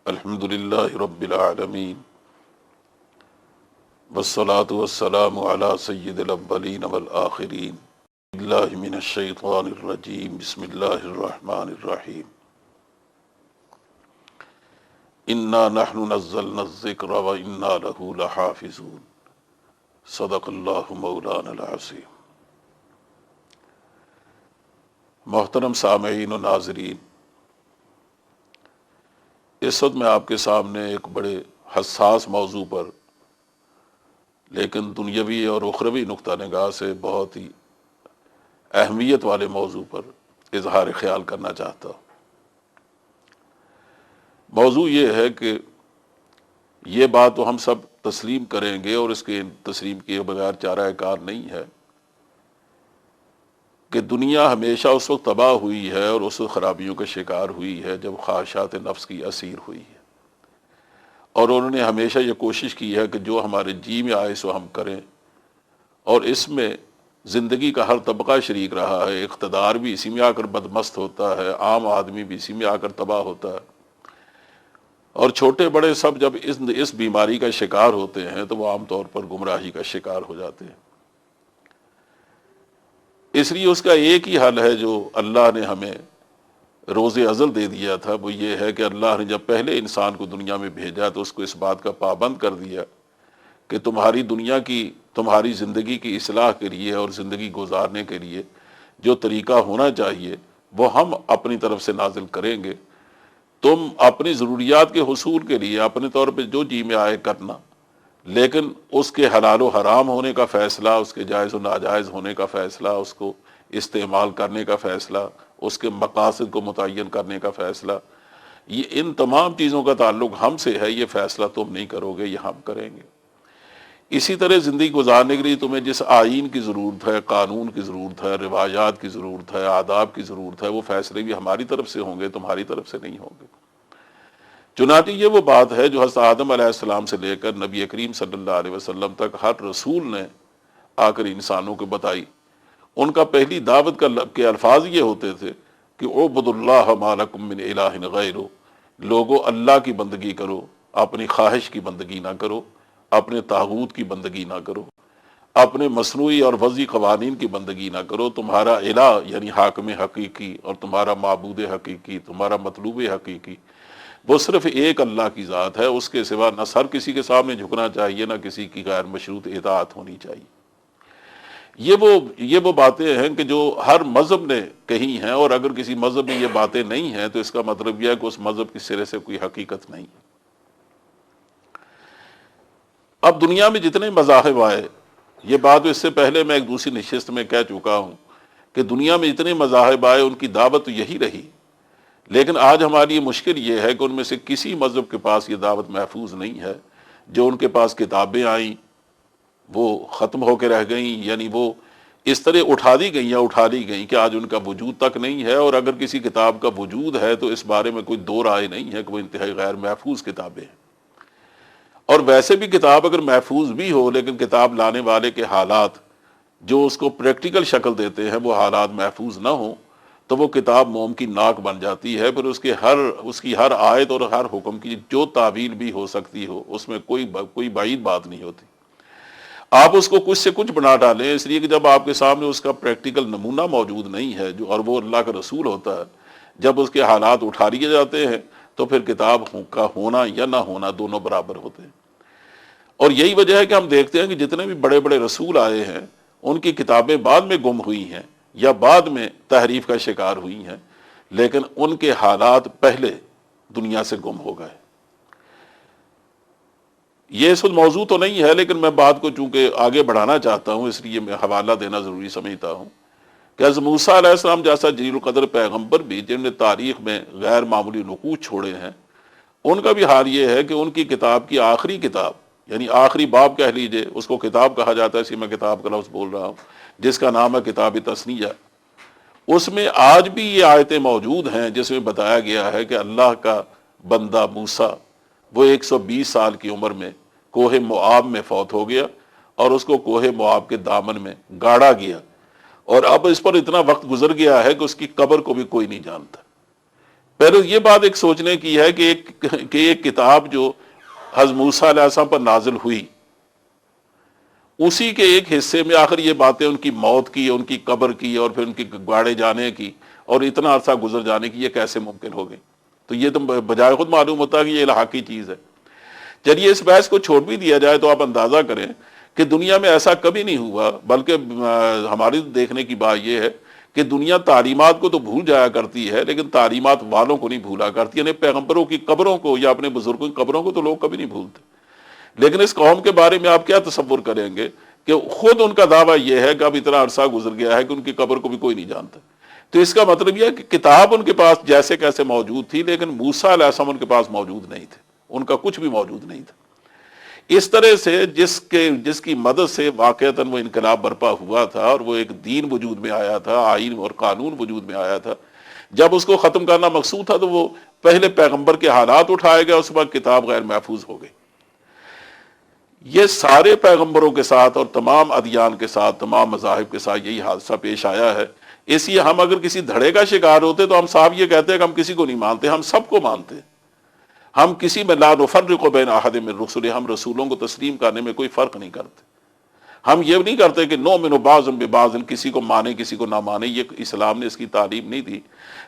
الحمد للہ رب العالمین والصلاة والسلام علی سید الاولین والآخرین اللہ من الشیطان الرجیم بسم اللہ الرحمن الرحیم انا نحن نزلنا الذکر وانا له لحافظون صدق اللہ مولانا العظیم۔ محترم سامعین و ناظرین، اس وقت میں آپ کے سامنے ایک بڑے حساس موضوع پر لیکن دنیاوی اور اخروی نقطہ نگاہ سے بہت ہی اہمیت والے موضوع پر اظہار خیال کرنا چاہتا ہوں۔ موضوع یہ ہے کہ یہ بات تو ہم سب تسلیم کریں گے اور اس کے تسلیم کیے بغیر چارہ کار نہیں ہے کہ دنیا ہمیشہ اس وقت تباہ ہوئی ہے اور اس وقت خرابیوں کا شکار ہوئی ہے جب خواہشات نفس کی اسیر ہوئی ہے، اور انہوں نے ہمیشہ یہ کوشش کی ہے کہ جو ہمارے جی میں آئے سو ہم کریں، اور اس میں زندگی کا ہر طبقہ شریک رہا ہے۔ اقتدار بھی اسی میں آ کر بدمست ہوتا ہے، عام آدمی بھی اسی میں آ کر تباہ ہوتا ہے، اور چھوٹے بڑے سب جب اس بیماری کا شکار ہوتے ہیں تو وہ عام طور پر گمراہی کا شکار ہو جاتے ہیں۔ اس لیے اس کا ایک ہی حل ہے جو اللہ نے ہمیں روز ازل دے دیا تھا، وہ یہ ہے کہ اللہ نے جب پہلے انسان کو دنیا میں بھیجا تو اس کو اس بات کا پابند کر دیا کہ تمہاری دنیا کی، تمہاری زندگی کی اصلاح کے لیے اور زندگی گزارنے کے لیے جو طریقہ ہونا چاہیے وہ ہم اپنی طرف سے نازل کریں گے۔ تم اپنی ضروریات کے حصول کے لیے اپنے طور پہ جو جی میں آئے کرنا، لیکن اس کے حلال و حرام ہونے کا فیصلہ، اس کے جائز و ناجائز ہونے کا فیصلہ، اس کو استعمال کرنے کا فیصلہ، اس کے مقاصد کو متعین کرنے کا فیصلہ، یہ ان تمام چیزوں کا تعلق ہم سے ہے۔ یہ فیصلہ تم نہیں کرو گے، یہ ہم کریں گے۔ اسی طرح زندگی گزارنے کے لیے تمہیں جس آئین کی ضرورت ہے، قانون کی ضرورت ہے، روایات کی ضرورت ہے، آداب کی ضرورت ہے، وہ فیصلے بھی ہماری طرف سے ہوں گے، تمہاری طرف سے نہیں ہوں گے۔ چنانچہ یہ وہ بات ہے جو حضرت آدم علیہ السلام سے لے کر نبی کریم صلی اللہ علیہ وسلم تک ہر رسول نے آ کر انسانوں کو بتائی۔ ان کا پہلی دعوت کے الفاظ یہ ہوتے تھے کہ اعبدوا اللہ ما لکم من الہ غیرہ، لوگو اللہ کی بندگی کرو، اپنی خواہش کی بندگی نہ کرو، اپنے طاغوت کی بندگی نہ کرو، اپنے مصنوعی اور وضعی قوانین کی بندگی نہ کرو۔ تمہارا الہ یعنی حاکم حقیقی اور تمہارا معبود حقیقی، تمہارا مطلوب حقیقی، وہ صرف ایک اللہ کی ذات ہے۔ اس کے سوا نہ سر کسی کے سامنے جھکنا چاہیے، نہ کسی کی غیر مشروط اطاعت ہونی چاہیے۔ یہ وہ باتیں ہیں کہ جو ہر مذہب نے کہی ہیں، اور اگر کسی مذہب میں یہ باتیں نہیں ہیں تو اس کا مطلب یہ ہے کہ اس مذہب کی سرے سے کوئی حقیقت نہیں ہے۔ اب دنیا میں جتنے مذاہب آئے، یہ بات اس سے پہلے میں ایک دوسری نشست میں کہہ چکا ہوں کہ دنیا میں جتنے مذاہب آئے ان کی دعوت تو یہی رہی، لیکن آج ہماری مشکل یہ ہے کہ ان میں سے کسی مذہب کے پاس یہ دعوت محفوظ نہیں ہے۔ جو ان کے پاس کتابیں آئیں وہ ختم ہو کے رہ گئیں، یعنی وہ اس طرح اٹھا لی گئیں کہ آج ان کا وجود تک نہیں ہے، اور اگر کسی کتاب کا وجود ہے تو اس بارے میں کوئی دو رائے نہیں ہے کہ وہ انتہائی غیر محفوظ کتابیں ہیں۔ اور ویسے بھی کتاب اگر محفوظ بھی ہو لیکن کتاب لانے والے کے حالات جو اس کو پریکٹیکل شکل دیتے ہیں وہ حالات محفوظ نہ ہوں تو وہ کتاب موم کی ناک بن جاتی ہے۔ پھر اس کی ہر آیت اور ہر حکم کی جو تعویل بھی ہو سکتی ہو اس میں کوئی بعید بات نہیں ہوتی۔ آپ اس کو کچھ سے کچھ بنا ڈالیں، اس لیے کہ جب آپ کے سامنے اس کا پریکٹیکل نمونہ موجود نہیں ہے اور وہ اللہ کا رسول ہوتا ہے، جب اس کے حالات اٹھا لیے جاتے ہیں تو پھر کتاب کا ہونا یا نہ ہونا دونوں برابر ہوتے ہیں۔ اور یہی وجہ ہے کہ ہم دیکھتے ہیں کہ جتنے بھی بڑے بڑے رسول آئے ہیں ان کی کتابیں بعد میں گم ہوئی ہیں یا بعد میں تحریف کا شکار ہوئی ہیں، لیکن ان کے حالات پہلے دنیا سے گم ہو گئے۔ یہ اس وقت موضوع تو نہیں ہے، لیکن میں بات کو چونکہ آگے بڑھانا چاہتا ہوں اس لیے میں حوالہ دینا ضروری سمجھتا ہوں کہ حضرت موسیٰ علیہ السلام جیسا جلیل القدر پیغمبر بھی جن نے تاریخ میں غیر معمولی نقوش چھوڑے ہیں، ان کا بھی حال یہ ہے کہ ان کی کتاب کی آخری کتاب یعنی آخری باب کہہ لیجئے، اس کو کتاب کہا جاتا ہے، اسی میں کتاب کا لفظ بول رہا ہوں، جس کا نام ہے کتاب تثنیہ، اس میں آج بھی یہ آیتیں موجود ہیں جس میں بتایا گیا ہے کہ اللہ کا بندہ موسیٰ وہ 120 سال کی عمر میں کوہ موآب میں فوت ہو گیا اور اس کو کوہ موآب کے دامن میں گاڑا گیا، اور اب اس پر اتنا وقت گزر گیا ہے کہ اس کی قبر کو بھی کوئی نہیں جانتا۔ پہلے یہ بات ایک سوچنے کی ہے کہ ایک کتاب جو حضرت موسیٰ علیہ السلام پر نازل ہوئی، اسی کے ایک حصے میں آخر یہ باتیں ان کی موت کی، ان کی قبر کی، اور پھر ان کی گاڑے جانے کی، اور اتنا عرصہ گزر جانے کی، یہ کیسے ممکن ہو گئی؟ تو یہ تو بجائے خود معلوم ہوتا ہے کہ یہ الحاقی چیز ہے۔ چلیے اس بحث کو چھوڑ بھی دیا جائے تو آپ اندازہ کریں کہ دنیا میں ایسا کبھی نہیں ہوا، بلکہ ہماری دیکھنے کی بات یہ ہے کہ دنیا تعلیمات کو تو بھول جایا کرتی ہے، لیکن تعلیمات والوں کو نہیں بھولا کرتی، یعنی پیغمبروں کی قبروں کو یا اپنے بزرگوں کی قبروں کو تو لوگ کبھی نہیں بھولتے۔ لیکن اس قوم کے بارے میں آپ کیا تصور کریں گے کہ خود ان کا دعویٰ یہ ہے کہ اب اتنا عرصہ گزر گیا ہے کہ ان کی قبر کو بھی کوئی نہیں جانتا۔ تو اس کا مطلب یہ ہے کہ کتاب ان کے پاس جیسے کیسے موجود تھی، لیکن موسیٰ علیہ السلام ان کے پاس موجود نہیں تھے، ان کا کچھ بھی موجود نہیں تھا۔ اس طرح سے جس کی مدد سے واقعتاً وہ انقلاب برپا ہوا تھا اور وہ ایک دین وجود میں آیا تھا، آئین اور قانون وجود میں آیا تھا، جب اس کو ختم کرنا مقصود تھا تو وہ پہلے پیغمبر کے حالات اٹھائے گئے، اس کے بعد کتاب غیر محفوظ ہو گئی۔ یہ سارے پیغمبروں کے ساتھ اور تمام ادیان کے ساتھ، تمام مذاہب کے ساتھ یہی حادثہ پیش آیا ہے۔ اس لیے ہم اگر کسی دھڑے کا شکار ہوتے تو ہم صاحب یہ کہتے ہیں کہ ہم کسی کو نہیں مانتے، ہم سب کو مانتے ہیں۔ ہم کسی میں لا نفرق بین احد من رسل، ہم رسولوں کو تسلیم کرنے میں کوئی فرق نہیں کرتے۔ ہم یہ نہیں کرتے کہ نؤمن بعض ببعض، کسی کو مانے کسی کو نہ مانے، یہ اسلام نے اس کی تعلیم نہیں دی۔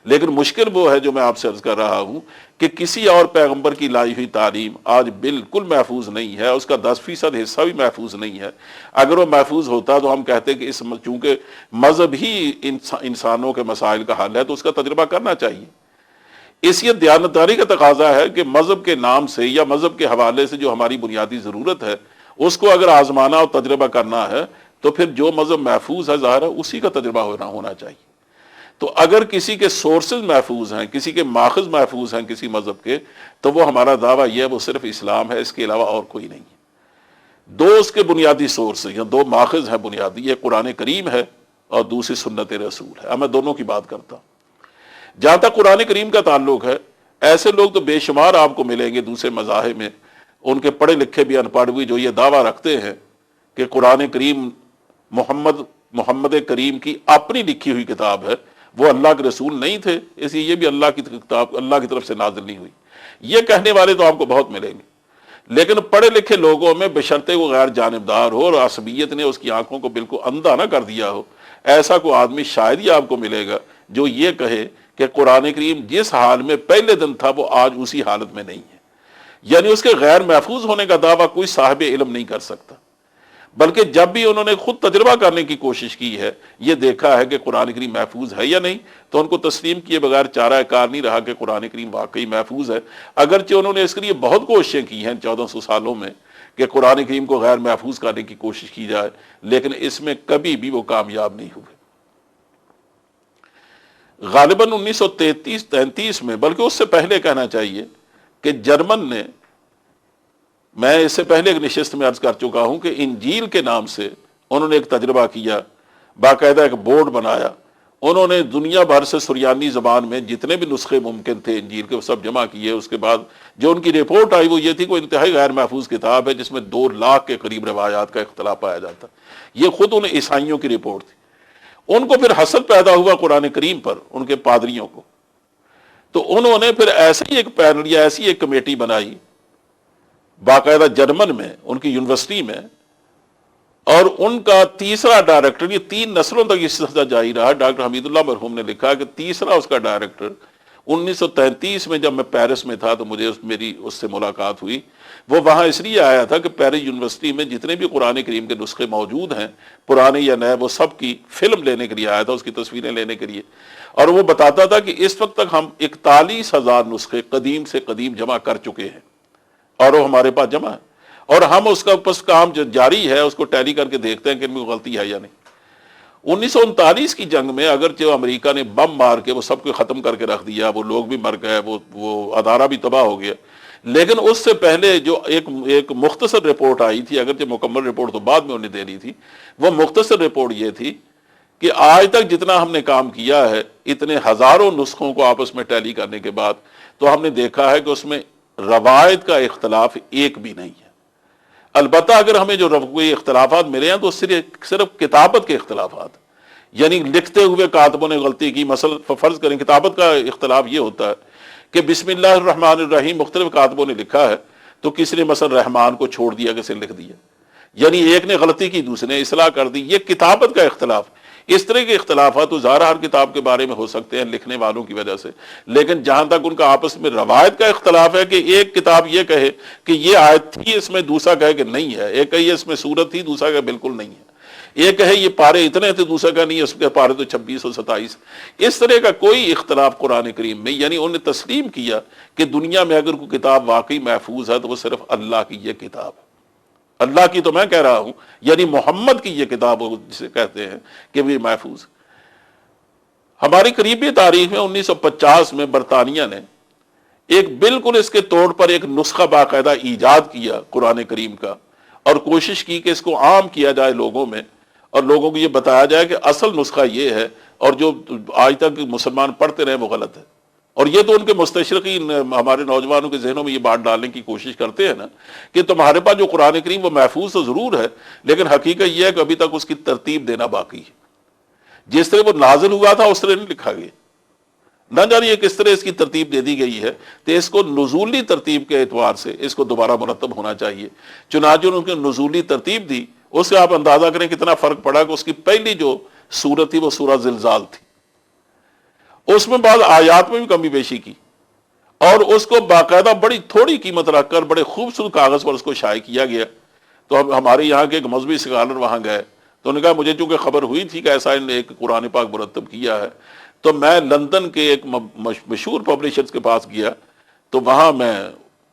لیکن مشکل وہ ہے جو میں آپ سے عرض کر رہا ہوں کہ کسی اور پیغمبر کی لائی ہوئی تعلیم آج بالکل محفوظ نہیں ہے، اس کا 10% حصہ بھی محفوظ نہیں ہے۔ اگر وہ محفوظ ہوتا تو ہم کہتے کہ چونکہ مذہب ہی انسانوں کے مسائل کا حل ہے تو اس کا تجربہ کرنا چاہیے۔ اس لیے دیانتداری کا تقاضا ہے کہ مذہب کے نام سے یا مذہب کے حوالے سے جو ہماری بنیادی ضرورت ہے اس کو اگر آزمانا اور تجربہ کرنا ہے تو پھر جو مذہب محفوظ ہے ظاہر ہے اسی کا تجربہ ہونا چاہیے۔ تو اگر کسی کے سورسز محفوظ ہیں، کسی کے ماخذ محفوظ ہیں کسی مذہب کے، تو وہ ہمارا دعویٰ یہ ہے وہ صرف اسلام ہے، اس کے علاوہ اور کوئی نہیں ہے۔ دو اس کے بنیادی سورس یا دو ماخذ ہیں بنیادی، یہ قرآن کریم ہے اور دوسری سنت رسول ہے۔ اب میں دونوں کی بات کرتا ہوں۔ جہاں تک قرآن کریم کا تعلق ہے، ایسے لوگ تو بے شمار آپ کو ملیں گے دوسرے مذاہب میں، ان کے پڑھے لکھے بھی ان پڑھ بھی، جو یہ دعویٰ رکھتے ہیں کہ قرآن کریم محمد کریم کی اپنی لکھی ہوئی کتاب ہے، وہ اللہ کے رسول نہیں تھے، اس لیے یہ بھی اللہ کی کتاب، اللہ کی طرف سے نازل نہیں ہوئی۔ یہ کہنے والے تو آپ کو بہت ملیں گے، لیکن پڑھے لکھے لوگوں میں بشرطے وہ غیر جانبدار ہو اور عصبیت نے اس کی آنکھوں کو بالکل اندھا نہ کر دیا ہو، ایسا کوئی آدمی شاید ہی آپ کو ملے گا جو یہ کہے کہ قرآن کریم جس حال میں پہلے دن تھا وہ آج اسی حالت میں نہیں ہے۔ یعنی اس کے غیر محفوظ ہونے کا دعویٰ کوئی صاحب علم نہیں کر سکتا، بلکہ جب بھی انہوں نے خود تجربہ کرنے کی کوشش کی ہے، یہ دیکھا ہے کہ قرآن کریم محفوظ ہے یا نہیں، تو ان کو تسلیم کیے بغیر چارہ کار نہیں رہا کہ قرآن کریم واقعی محفوظ ہے۔ اگرچہ انہوں نے اس کے لیے بہت کوششیں کی ہیں 1400 سالوں میں کہ قرآن کریم کو غیر محفوظ کرنے کی کوشش کی جائے، لیکن اس میں کبھی بھی وہ کامیاب نہیں ہوئے۔ غالباً 1933 میں، بلکہ اس سے پہلے کہنا چاہیے کہ جرمن نے، میں اس سے پہلے ایک نشست میں عرض کر چکا ہوں کہ انجیل کے نام سے انہوں نے ایک تجربہ کیا، باقاعدہ ایک بورڈ بنایا، انہوں نے دنیا بھر سے سریانی زبان میں جتنے بھی نسخے ممکن تھے انجیل کے وہ سب جمع کیے۔ اس کے بعد جو ان کی رپورٹ آئی وہ یہ تھی کہ انتہائی غیر محفوظ کتاب ہے جس میں 2 لاکھ کے قریب روایات کا اختلاف پایا جاتا۔ یہ خود ان عیسائیوں کی رپورٹ تھی۔ ان کو پھر حسد پیدا ہوا قرآن کریم پر، ان کے پادریوں کو، تو انہوں نے پھر ایسے ہی ایک پینل یا ایسی ایک کمیٹی بنائی باقاعدہ جرمن میں، ان کی یونیورسٹی میں، اور ان کا تیسرا ڈائریکٹر، یہ 3 نسلوں تک یہ سلسلہ جاری رہا۔ ڈاکٹر حمید اللہ مرحوم نے لکھا کہ تیسرا اس کا ڈائریکٹر 1933 میں جب میں پیرس میں تھا تو مجھے میری اس سے ملاقات ہوئی، وہ وہاں اس لیے آیا تھا کہ پیرس یونیورسٹی میں جتنے بھی قرآن کریم کے نسخے موجود ہیں پرانے یا نئے، وہ سب کی فلم لینے کے لیے آیا تھا، اس کی تصویریں لینے کے لیے، اور وہ بتاتا تھا کہ اس وقت تک ہم 41,000 نسخے قدیم سے قدیم جمع کر چکے ہیں اور وہ ہمارے پاس جمع ہے، اور ہم اس کا پس کام جو جاری ہے اس کو ٹیلی کر کے دیکھتے ہیں کہ ان میں غلطی ہے یا نہیں۔ 1939 کی جنگ میں اگرچہ امریکہ نے بم مار کے وہ سب کو ختم کر کے رکھ دیا، وہ لوگ بھی مر گئے، وہ ادارہ بھی تباہ ہو گیا، لیکن اس سے پہلے جو ایک مختصر رپورٹ آئی تھی، اگرچہ مکمل رپورٹ تو بعد میں انہیں دینی تھی، وہ مختصر رپورٹ یہ تھی کہ آج تک جتنا ہم نے کام کیا ہے اتنے ہزاروں نسخوں کو آپس میں ٹیلی کرنے کے بعد، تو ہم نے دیکھا ہے کہ اس میں روایت کا اختلاف ایک بھی نہیں ہے۔ البتہ اگر ہمیں جو کوئی اختلافات ملے ہیں تو صرف کتابت کے اختلافات، یعنی لکھتے ہوئے کاتبوں نے غلطی کی، مثلا فرض کریں کتابت کا اختلاف یہ ہوتا ہے کہ بسم اللہ الرحمن الرحیم مختلف کاتبوں نے لکھا ہے، تو کسی نے مثلا رحمان کو چھوڑ دیا، کسی نے لکھ دیا، یعنی ایک نے غلطی کی دوسرے نے اصلاح کر دی، یہ کتابت کا اختلاف۔ اس طرح کے اختلافات تو ظاہر ہر کتاب کے بارے میں ہو سکتے ہیں لکھنے والوں کی وجہ سے، لیکن جہاں تک ان کا آپس میں روایت کا اختلاف ہے کہ ایک کتاب یہ کہے کہ یہ آیت تھی اس میں، دوسرا کہے کہ نہیں ہے، ایک کہے اس میں سورت تھی، دوسرا کہے بالکل نہیں ہے، ایک کہے یہ پارے اتنے تھے، دوسرا کہے نہیں اس کے پارے تو 26 اور 27۔ اس طرح کا کوئی اختلاف قرآن کریم میں، یعنی انہوں نے تسلیم کیا کہ دنیا میں اگر کوئی کتاب واقعی محفوظ ہے تو وہ صرف اللہ کی یہ کتاب ہے۔ اللہ کی تو میں کہہ رہا ہوں، یعنی محمد کی یہ کتاب جسے کہتے ہیں کہ وہ محفوظ۔ ہماری قریبی تاریخ میں 1950 میں برطانیہ نے ایک بالکل اس کے طور پر ایک نسخہ باقاعدہ ایجاد کیا قرآن کریم کا، اور کوشش کی کہ اس کو عام کیا جائے لوگوں میں، اور لوگوں کو یہ بتایا جائے کہ اصل نسخہ یہ ہے، اور جو آج تک مسلمان پڑھتے رہے وہ غلط ہے۔ اور یہ تو ان کے مستشرقین ہمارے نوجوانوں کے ذہنوں میں یہ بات ڈالنے کی کوشش کرتے ہیں نا کہ تمہارے پاس جو قرآن کریم وہ محفوظ تو ضرور ہے، لیکن حقیقت یہ ہے کہ ابھی تک اس کی ترتیب دینا باقی ہے۔ جس طرح وہ نازل ہوا تھا اس طرح نہیں لکھا گیا، نہ جانیے کس طرح اس کی ترتیب دے دی گئی ہے، تو اس کو نزولی ترتیب کے اعتبار سے اس کو دوبارہ مرتب ہونا چاہیے۔ چنانچہ ان کی نزولی ترتیب دی، اس سے آپ اندازہ کریں کتنا فرق پڑا کہ اس کی پہلی جو سورت تھی وہ سورہ زلزال تھی، اس میں بعض آیات میں بھی کمی بیشی کی، اور اس کو باقاعدہ بڑی تھوڑی قیمت رکھ کر بڑے خوبصورت کاغذ پر اس کو شائع کیا گیا۔ تو ہمارے یہاں کے ایک مذہبی اسکالر وہاں گئے، تو انہوں نے کہا مجھے چونکہ خبر ہوئی تھی کہ ایسا انہوں نے ایک قرآن پاک مرتب کیا ہے، تو میں لندن کے ایک مشہور پبلشرز کے پاس گیا، تو وہاں میں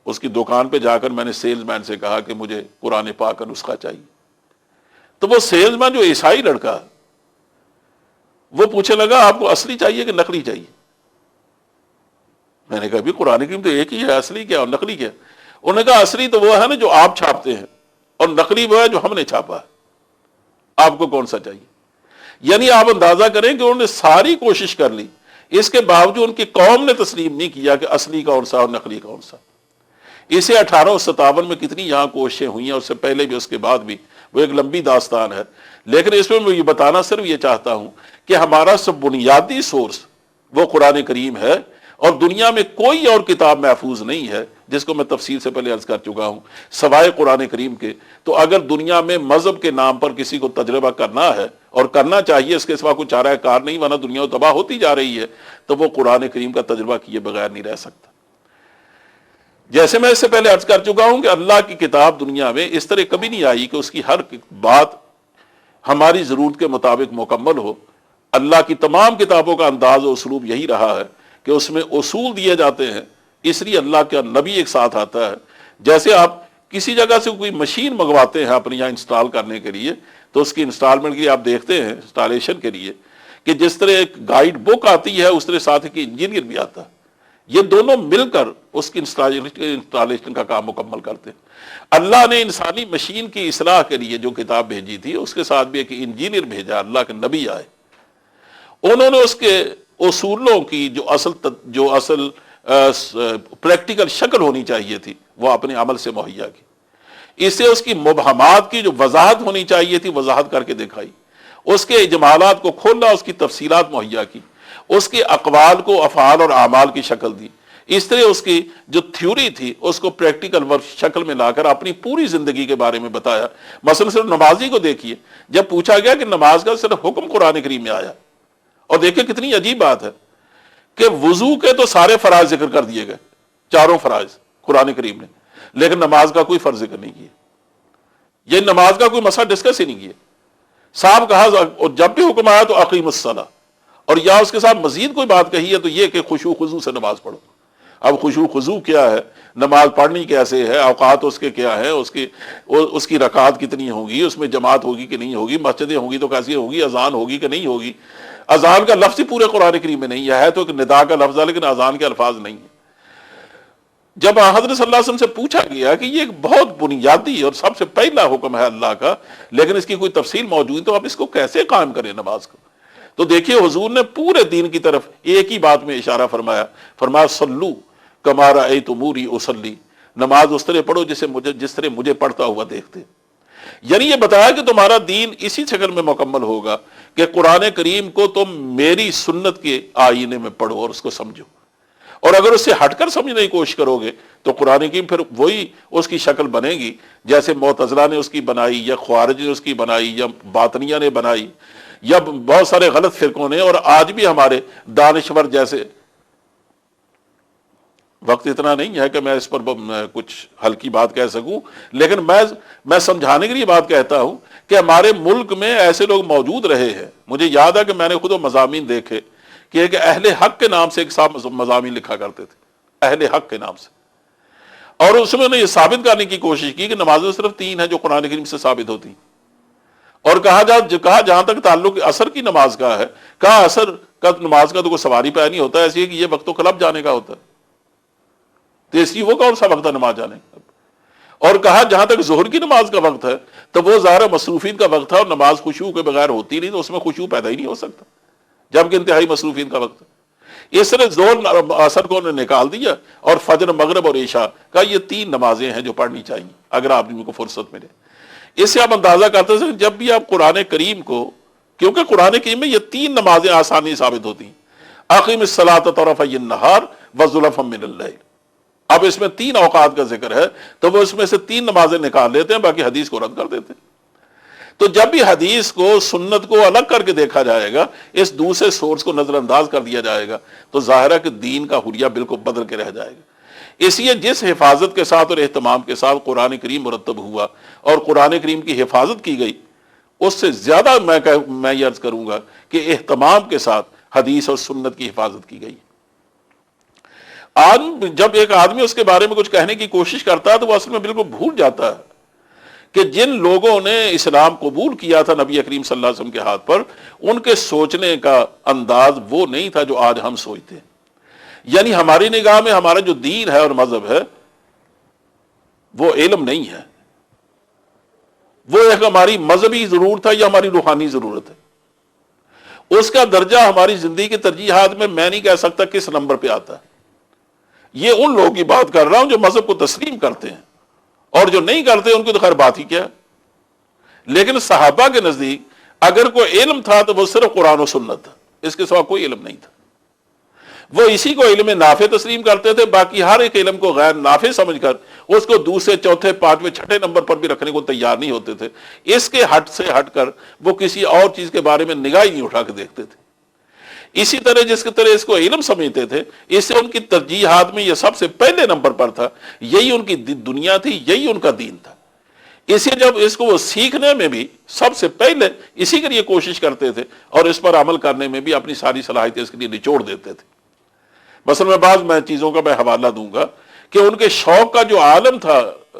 اس کی دکان پہ جا کر میں نے سیلز مین سے کہا کہ مجھے قرآن پاک کا نسخہ چاہیے۔ تو وہ سیلز مین جو عیسائی لڑکا، وہ پوچھنے لگا آپ کو اصلی چاہیے کہ نقلی چاہیے؟ میں نے کہا بھی قرآن کریم تو ایک ہی ہے، اصلی کیا اور نقلی کیا؟ انہوں نے کہا اصلی تو وہ ہے نا جو آپ چھاپتے ہیں، اور نقلی وہ ہے جو ہم نے چھاپا ہے، آپ کو کون سا چاہیے؟ یعنی آپ اندازہ کریں کہ انہوں نے ساری کوشش کر لی، اس کے باوجود ان کی قوم نے تسلیم نہیں کیا کہ اصلی کون سا اور نقلی کون سا۔ اسے 1857 میں کتنی یہاں کوششیں ہوئی ہیں، اس سے پہلے بھی اس کے بعد بھی، وہ ایک لمبی داستان ہے، لیکن اس میں میں یہ بتانا صرف یہ چاہتا ہوں کہ ہمارا سب بنیادی سورس وہ قرآن کریم ہے، اور دنیا میں کوئی اور کتاب محفوظ نہیں ہے، جس کو میں تفصیل سے پہلے عرض کر چکا ہوں، سوائے قرآن کریم کے۔ تو اگر دنیا میں مذہب کے نام پر کسی کو تجربہ کرنا ہے، اور کرنا چاہیے، اس کے سوا کوئی چارہ کار نہیں، ورنہ دنیا تباہ ہوتی جا رہی ہے، تو وہ قرآن کریم کا تجربہ کیے بغیر نہیں رہ سکتا۔ جیسے میں اس سے پہلے عرض کر چکا ہوں کہ اللہ کی کتاب دنیا میں اس طرح کبھی نہیں آئی کہ اس کی ہر بات ہماری ضرورت کے مطابق مکمل ہو۔ اللہ کی تمام کتابوں کا انداز و اسلوب یہی رہا ہے کہ اس میں اصول دیے جاتے ہیں، اس لیے اللہ کا نبی ایک ساتھ آتا ہے۔ جیسے آپ کسی جگہ سے کوئی مشین منگواتے ہیں اپنے یہاں انسٹال کرنے کے لیے، تو اس کی انسٹالمنٹ کے لیے آپ دیکھتے ہیں انسٹالیشن کے لیے کہ جس طرح ایک گائیڈ بک آتی ہے اس طرح ساتھ ایک انجینئر بھی آتا ہے، یہ دونوں مل کر اس کی انسٹالیشن کا کام مکمل کرتے ہیں۔ اللہ نے انسانی مشین کی اصلاح کے لیے جو کتاب بھیجی تھی، اس کے ساتھ بھی ایک انجینئر بھیجا، اللہ کے نبی آئے، انہوں نے اس کے اصولوں کی جو اصل پریکٹیکل شکل ہونی چاہیے تھی وہ اپنے عمل سے مہیا کی، اسے اس کی مبہمات کی جو وضاحت ہونی چاہیے تھی وضاحت کر کے دکھائی، اس کے اجمالات کو کھولا، اس کی تفصیلات مہیا کی، اس کے اقوال کو افعال اور اعمال کی شکل دی، اس طرح اس کی جو تھیوری تھی اس کو پریکٹیکل شکل میں لا کر اپنی پوری زندگی کے بارے میں بتایا۔ مثلا صرف نمازی کو دیکھیے، جب پوچھا گیا کہ نماز کا صرف حکم قرآن کریم میں آیا، اور دیکھیں کتنی عجیب بات ہے کہ وضو کے تو سارے فرائض ذکر کر دیے گئے، چاروں فرائض قرآن کریم نے، لیکن نماز کا کوئی فرض ذکر نہیں کیا، یہ نماز کا کوئی مسئلہ ڈسکس ہی نہیں کیا۔ صاحب کہا اور جب بھی حکم آیا تو اقیم الصلاۃ، اور یا اس کے ساتھ مزید کوئی بات کہی ہے تو یہ کہ خشوع خضوع سے نماز پڑھو۔ اب خشوع خضوع کیا ہے، نماز پڑھنی کیسے ہے، اوقات اس کے کیا ہے، اس کی رکعات کتنی ہوگی، اس میں جماعت ہوگی کہ نہیں ہوگی، مسجدیں ہوگی تو کیسی ہوگی، اذان ہوگی کہ نہیں ہوگی۔ اذان کا لفظ ہی پورے قرآن کریم میں نہیں ہے تو ایک ندا کا لفظ ہے لیکن اذان کے الفاظ نہیں ہیں۔ جب حضرت صلی اللہ علیہ وسلم سے پوچھا گیا کہ یہ ایک بہت بنیادی اور سب سے پہلا حکم ہے اللہ کا، لیکن اس کی کوئی تفصیل موجود ہے تو آپ اس کو کیسے قائم کریں نماز کو؟ تو دیکھیے حضور نے پورے دین کی طرف ایک ہی بات میں اشارہ فرمایا صلو کما رأیتمونی اصلی، نماز اس طرح پڑھو جس طرح مجھے پڑھتا ہوا دیکھتے۔ یعنی یہ بتایا کہ تمہارا دین اسی شکل میں مکمل ہوگا کہ قرآن کریم کو تم میری سنت کے آئینے میں پڑھو اور اس کو سمجھو، اور اگر اس سے ہٹ کر سمجھنے کی کوشش کرو گے تو قرآن کی پھر وہی اس کی شکل بنے گی جیسے معتزلہ نے اس کی بنائی، یا خوارج نے اس کی بنائی، یا باطنیہ نے بنائی، یا بہت سارے غلط فرقوں نے، اور آج بھی ہمارے دانشور جیسے۔ وقت اتنا نہیں ہے کہ میں اس پر کچھ ہلکی بات کہہ سکوں، لیکن میں سمجھانے کے لیے بات کہتا ہوں کہ ہمارے ملک میں ایسے لوگ موجود رہے ہیں۔ مجھے یاد ہے کہ میں نے خود وہ مضامین دیکھے کہ ایک اہل حق کے نام سے ایک صاحب مضامین لکھا کرتے تھے، اہل حق کے نام سے، اور اس میں نے یہ ثابت کرنے کی کوشش کی کہ نمازیں صرف 3 ہیں جو قرآن کریم سے ثابت ہوتی، اور کہا جہاں تک تعلق عصر کی نماز کا ہے، کہا عصر کا نماز کا تو کوئی سواری پہ نہیں ہوتا، ایسی ہے کہ یہ وقت تو کلب جانے کا ہوتا ہے، تو اس لیے وہ کون سا وقت ہے نماز جانے کا؟ اور کہا جہاں تک ظہر کی نماز کا وقت ہے تو وہ ظاہر مصروفین کا وقت ہے، اور نماز خشوع کے بغیر ہوتی نہیں، تو اس میں خشوع پیدا ہی نہیں ہو سکتا جبکہ انتہائی مصروفین کا وقت ہے۔ اس نے ظہر عصر کو نکال دیا، اور فجر، مغرب اور عشاء کا یہ 3 نمازیں ہیں جو پڑھنی چاہیے اگر آدمی کو فرصت ملے۔ اس سے آپ اندازہ کرتے ہیں جب بھی آپ قرآن کریم کو، کیونکہ قرآن کریم میں یہ 3 نمازیں آسانی ثابت ہوتی ہیں، اقیم الصلاۃ طرفی النہار وزلفا من اللیل۔ اب اس میں 3 اوقات کا ذکر ہے تو وہ اس میں سے 3 نمازیں نکال لیتے ہیں، باقی حدیث کو رد کر دیتے ہیں۔ تو جب بھی حدیث کو، سنت کو الگ کر کے دیکھا جائے گا، اس دوسرے سورس کو نظر انداز کر دیا جائے گا، تو ظاہر ہے کہ دین کا حلیہ بالکل بدل کے رہ جائے گا۔ اس لیے جس حفاظت کے ساتھ اور اہتمام کے ساتھ قرآن کریم مرتب ہوا اور قرآن کریم کی حفاظت کی گئی، اس سے زیادہ میں یہ عرض کروں گا کہ اہتمام کے ساتھ حدیث اور سنت کی حفاظت کی گئی۔ آج جب ایک آدمی اس کے بارے میں کچھ کہنے کی کوشش کرتا ہے تو وہ اصل میں بالکل بھول جاتا ہے کہ جن لوگوں نے اسلام قبول کیا تھا نبی کریم صلی اللہ علیہ وسلم کے ہاتھ پر، ان کے سوچنے کا انداز وہ نہیں تھا جو آج ہم سوچتے ہیں۔ یعنی ہماری نگاہ میں ہمارا جو دین ہے اور مذہب ہے وہ علم نہیں ہے، وہ ایک ہماری مذہبی ضرورت ہے یا ہماری روحانی ضرورت ہے۔ اس کا درجہ ہماری زندگی کی ترجیحات میں نہیں کہہ سکتا کس نمبر پہ آتا ہے۔ یہ ان لوگوں کی بات کر رہا ہوں جو مذہب کو تسلیم کرتے ہیں، اور جو نہیں کرتے ان کی تو خیر بات ہی کیا۔ لیکن صحابہ کے نزدیک اگر کوئی علم تھا تو وہ صرف قرآن و سنت تھا، اس کے سوا کوئی علم نہیں تھا۔ وہ اسی کو علم نافع تسلیم کرتے تھے، باقی ہر ایک علم کو غیر نافع سمجھ کر اس کو دوسرے، چوتھے، 5ویں، 6 نمبر پر بھی رکھنے کو تیار نہیں ہوتے تھے۔ اس کے ہٹ سے ہٹ کر وہ کسی اور چیز کے بارے میں نگاہ ہی نہیں اٹھا کے دیکھتے تھے۔ اسی طرح جس کی طرح اس کو علم سمجھتے تھے، اس سے ان کی ترجیحات میں یہ سب سے پہلے نمبر پر تھا، یہی ان کی دنیا تھی، یہی ان کا دین تھا۔ اسی جب اس کو وہ سیکھنے میں بھی سب سے پہلے اسی کے لیے کوشش کرتے تھے، اور اس پر عمل کرنے میں بھی اپنی ساری صلاحیتیں اس کے لیے نچوڑ دیتے تھے۔ مثلا میں چیزوں کا حوالہ دوں گا کہ ان کے شوق کا جو عالم تھا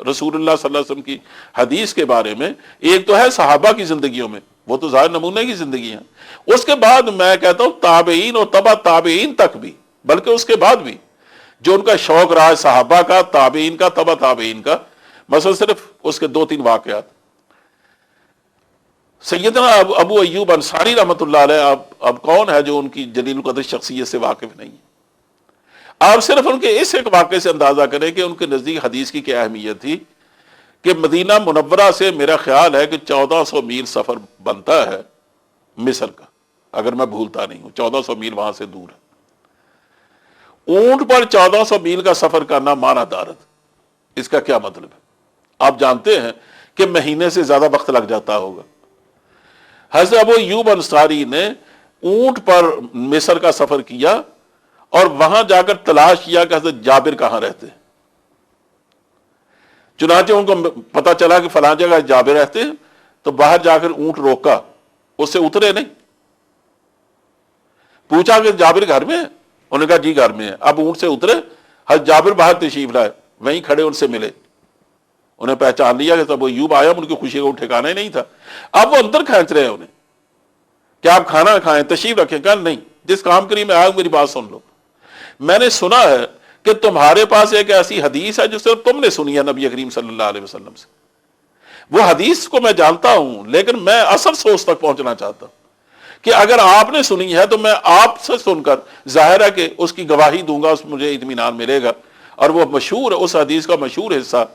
رسول اللہ صلی اللہ علیہ وسلم کی حدیث کے بارے میں، ایک تو ہے صحابہ کی زندگیوں میں، وہ تو ظاہر نمونے کی زندگی ہیں، اس کے بعد میں کہتا ہوں تابعین اور تبع تابعین تک بھی، بلکہ اس کے بعد بھی جو ان کا شوق رہا ہے صحابہ کا، تابعین کا، تبع تابعین کا۔ مثلا صرف اس کے 2-3 واقعات۔ سیدنا ابو ایوب انصاری رحمۃ اللہ علیہ، اب کون ہے جو ان کی جلیل القدر شخصیت سے واقف نہیں ہے؟ آپ صرف ان کے اس ایک واقعے سے اندازہ کریں کہ ان کے نزدیک حدیث کی کیا اہمیت تھی کہ مدینہ منورہ سے میرا خیال ہے کہ 1400 میل سفر بنتا ہے مصر کا، اگر میں بھولتا نہیں ہوں، 1400 میل وہاں سے دور ہے۔ اونٹ پر 1400 میل کا سفر کرنا مانا دارت، اس کا کیا مطلب ہے؟ آپ جانتے ہیں کہ مہینے سے زیادہ وقت لگ جاتا ہوگا۔ حضرت ابو ایوب انصاری نے اونٹ پر مصر کا سفر کیا، اور وہاں جا کر تلاش کیا کہ حضرت جابر کہاں رہتے ہیں۔ چنانچہ ان کو پتہ چلا کہ فلاں جگہ جابر رہتے ہیں، تو باہر جا کر اونٹ روکا، اس سے اترے نہیں، پوچھا کہ جابر گھر میں ہے؟ انہوں نے کہا جی گھر میں ہے۔ اب اونٹ سے اترے، حضرت جابر باہر تشریف لائے، وہیں کھڑے ان سے ملے، انہیں پہچان لیا کہ تب وہ ایوب آیا، ان کی خوشی کا ٹھکانا ہی نہیں تھا۔ اب وہ اندر کھینچ رہے ہیں انہیں کہ آپ کھانا کھائیں، تشریف رکھیں۔ کہا نہیں، جس کام کے لیے میں آیا ہوں میری بات سن لو۔ میں نے سنا ہے کہ تمہارے پاس ایک ایسی حدیث ہے جو صرف تم نے سنی ہے نبی کریم صلی اللہ علیہ وسلم سے۔ وہ حدیث کو میں جانتا ہوں، لیکن میں اصل سوچ تک پہنچنا چاہتا ہوں کہ اگر آپ نے سنی ہے تو میں آپ سے سن کر ظاہر ہے کہ اس کی گواہی دوں گا، اس مجھے اطمینان ملے گا۔ اور وہ مشہور، اس حدیث کا مشہور حصہ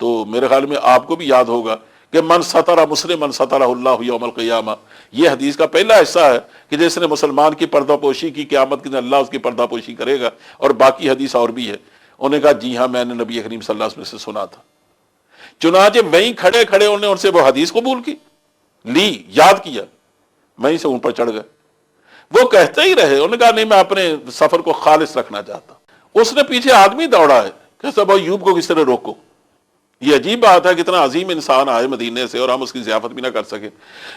تو میرے خیال میں آپ کو بھی یاد ہوگا کہ من ستر مسلم من سترہ اللہ یوم القیامہ، یہ حدیث کا پہلا حصہ ہے کہ جس نے مسلمان کی پردہ پوشی کی قیامت کے دن اللہ اس کی پردہ پوشی کرے گا، اور باقی حدیث اور بھی ہے۔ انہوں نے کہا جی ہاں میں نے نبی کریم صلی اللہ علیہ وسلم سے سنا تھا۔ چنانچہ وہیں کھڑے کھڑے انہوں نے ان سے وہ حدیث قبول کی، لی، یاد کیا، وہیں سے اوپر چڑھ گئے۔ وہ کہتے ہی رہے، انہوں نے کہا نہیں میں اپنے سفر کو خالص رکھنا چاہتا ہوں۔ اس نے پیچھے آدمی دوڑا ہے کہ سب ایوب کو کس طرح روکو۔ یہ عجیب بات ہے کہ اتنا عظیم انسان آئے مدینے سے اور ہم اس کی ضیافت بھی نہ کر سکے۔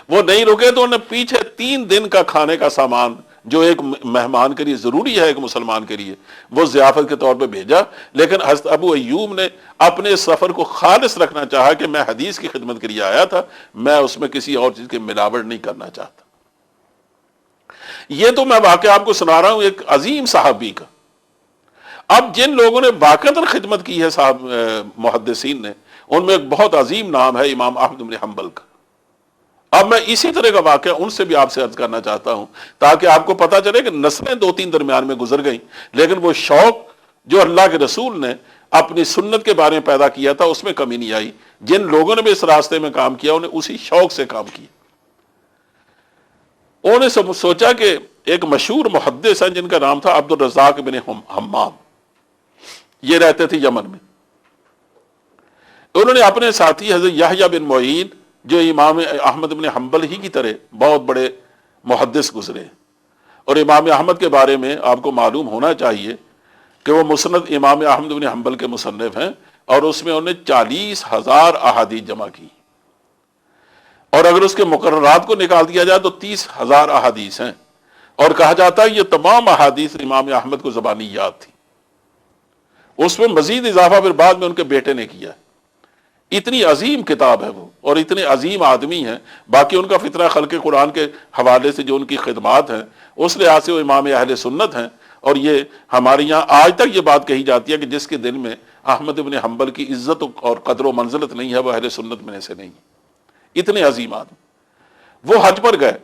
وہ نہیں رکے تو انہوں نے پیچھے 3 دن کا کھانے کا سامان جو ایک مہمان کے لیے ضروری ہے ایک مسلمان کے لیے، وہ ضیافت کے طور پہ بھیجا۔ لیکن حضرت ابو ایوب نے اپنے سفر کو خالص رکھنا چاہا کہ میں حدیث کی خدمت کے لیے آیا تھا، میں اس میں کسی اور چیز کی ملاوٹ نہیں کرنا چاہتا۔ یہ تو میں واقعہ آپ کو سنا رہا ہوں ایک عظیم صحابی کا۔ اب جن لوگوں نے واقعتاً خدمت کی ہے صاحب محدثین نے، ان میں ایک بہت عظیم نام ہے امام احمد بن حنبل کا۔ اب میں اسی طرح کا واقعہ ان سے بھی آپ سے عرض کرنا چاہتا ہوں تاکہ آپ کو پتا چلے کہ نسلیں 2-3 درمیان میں گزر گئیں، لیکن وہ شوق جو اللہ کے رسول نے اپنی سنت کے بارے میں پیدا کیا تھا اس میں کمی نہیں آئی۔ جن لوگوں نے بھی اس راستے میں کام کیا انہیں اسی شوق سے کام کیا۔ انہوں نے سوچا کہ ایک مشہور محدث ہیں جن کا نام تھا عبد الرزاق بن حمام، یہ رہتے تھے یمن میں۔ انہوں نے اپنے ساتھی حضرت یحییٰ بن معین جو امام احمد بن حنبل ہی کی طرح بہت بڑے محدث گزرے، اور امام احمد کے بارے میں آپ کو معلوم ہونا چاہیے کہ وہ مسند امام احمد بن حنبل کے مصنف ہیں، اور اس میں انہوں نے 40,000 احادیث جمع کی، اور اگر اس کے مقررات کو نکال دیا جائے تو 30,000 احادیث ہیں، اور کہا جاتا ہے یہ تمام احادیث امام احمد کو زبانی یاد تھی۔ اس میں مزید اضافہ پھر بعد میں ان کے بیٹے نے کیا۔ اتنی عظیم کتاب ہے وہ، اور اتنے عظیم آدمی ہیں۔ باقی ان کا فطرہ خلق قرآن کے حوالے سے جو ان کی خدمات ہیں اس لحاظ سے وہ امام اہل سنت ہیں، اور یہ ہمارے یہاں آج تک یہ بات کہی جاتی ہے کہ جس کے دل میں احمد بن حنبل کی عزت اور قدر و منزلت نہیں ہے وہ اہل سنت میں سے نہیں۔ اتنے عظیم آدمی۔ وہ حج پر گئے،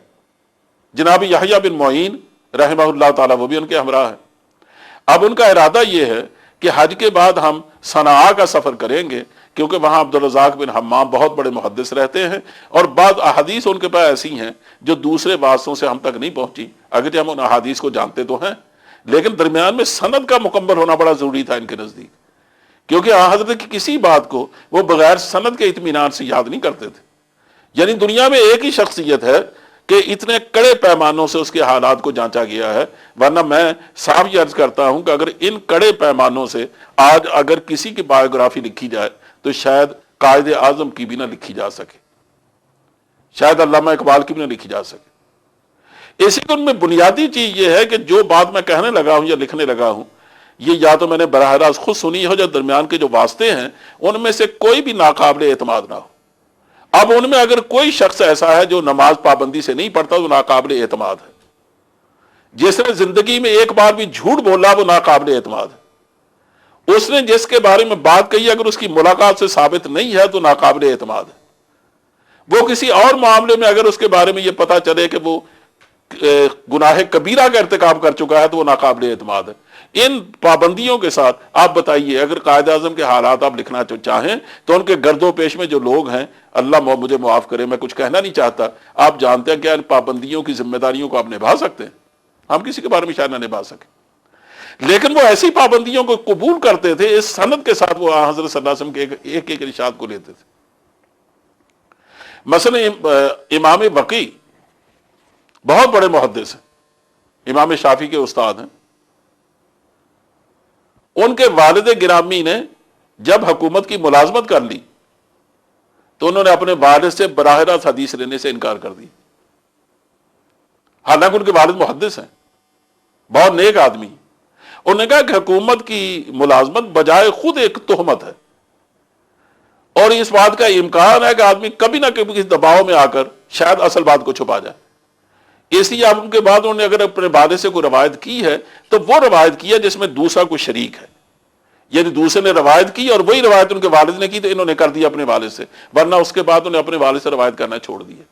جناب یحییٰ بن معین رحمہ اللہ تعالیٰ وہ بھی ان کے ہمراہ ہیں۔ اب ان کا ارادہ یہ ہے کہ حج کے بعد ہم صنعاء کا سفر کریں گے، کیونکہ وہاں عبد الرزاق بن حمام بہت بڑے محدث رہتے ہیں، اور بعض احادیث ان کے پاس ایسی ہیں جو دوسرے واسطوں سے ہم تک نہیں پہنچی، اگرچہ ہم ان احادیث کو جانتے تو ہیں، لیکن درمیان میں سند کا مکمل ہونا بڑا ضروری تھا ان کے نزدیک، کیونکہ حضرت کی کسی بات کو وہ بغیر سند کے اطمینان سے یاد نہیں کرتے تھے۔ یعنی دنیا میں ایک ہی شخصیت ہے کہ اتنے کڑے پیمانوں سے اس کے حالات کو جانچا گیا ہے، ورنہ میں صاف یہ عرض کرتا ہوں کہ اگر ان کڑے پیمانوں سے آج اگر کسی کی بایوگرافی لکھی جائے تو شاید قائد اعظم کی بھی نہ لکھی جا سکے، شاید علامہ اقبال کی بھی نہ لکھی جا سکے۔ اسی کو ان میں بنیادی چیز یہ ہے کہ جو بات میں کہنے لگا ہوں یا لکھنے لگا ہوں یہ یا تو میں نے براہ راست خود سنی ہو یا درمیان کے جو واسطے ہیں ان میں سے کوئی بھی ناقابل اعتماد نہ ہو۔ اب ان میں اگر کوئی شخص ایسا ہے جو نماز پابندی سے نہیں پڑھتا تو ناقابل اعتماد ہے، جس نے زندگی میں ایک بار بھی جھوٹ بولا وہ ناقابل اعتماد ہے، اس نے جس کے بارے میں بات کہی اگر اس کی ملاقات سے ثابت نہیں ہے تو ناقابل اعتماد ہے، وہ کسی اور معاملے میں اگر اس کے بارے میں یہ پتا چلے کہ وہ گناہ کبیرہ کا ارتکاب کر چکا ہے تو وہ ناقابل اعتماد ہے۔ ان پابندیوں کے ساتھ آپ بتائیے اگر قائد اعظم کے حالات آپ لکھنا چاہیں تو ان کے گرد و پیش میں جو لوگ ہیں، اللہ مجھے معاف کرے میں کچھ کہنا نہیں چاہتا، آپ جانتے ہیں کہ ان پابندیوں کی ذمہ داریوں کو آپ نبھا سکتے ہیں؟ ہم کسی کے بارے میں شاید نہ نبھا سکیں، لیکن وہ ایسی پابندیوں کو قبول کرتے تھے، اس سند کے ساتھ وہ حضرت صلی اللہ علیہ وسلم کے ایک ایک ارشاد کو لیتے تھے۔ مثلا امام بقی بہت بڑے محدث ہیں، امام شافعی کے استاد ہیں۔ ان کے والد گرامی نے جب حکومت کی ملازمت کر لی تو انہوں نے اپنے والد سے براہ راست حدیث لینے سے انکار کر دی، حالانکہ ان کے والد محدث ہیں، بہت نیک آدمی۔ انہوں نے کہا کہ حکومت کی ملازمت بجائے خود ایک تہمت ہے، اور اس بات کا امکان ہے کہ آدمی کبھی نہ کبھی کسی دباؤ میں آ کر شاید اصل بات کو چھپا جائے۔ اس لیے اب ان کے بعد انہوں نے اگر اپنے والد سے کوئی روایت کی ہے تو وہ روایت کی ہے جس میں دوسرا کوئی شریک ہے، یعنی دوسرے نے روایت کی اور وہی روایت ان کے والد نے کی تو انہوں نے کر دیا اپنے والد سے، ورنہ اس کے بعد انہیں اپنے والد سے روایت کرنا چھوڑ دیا۔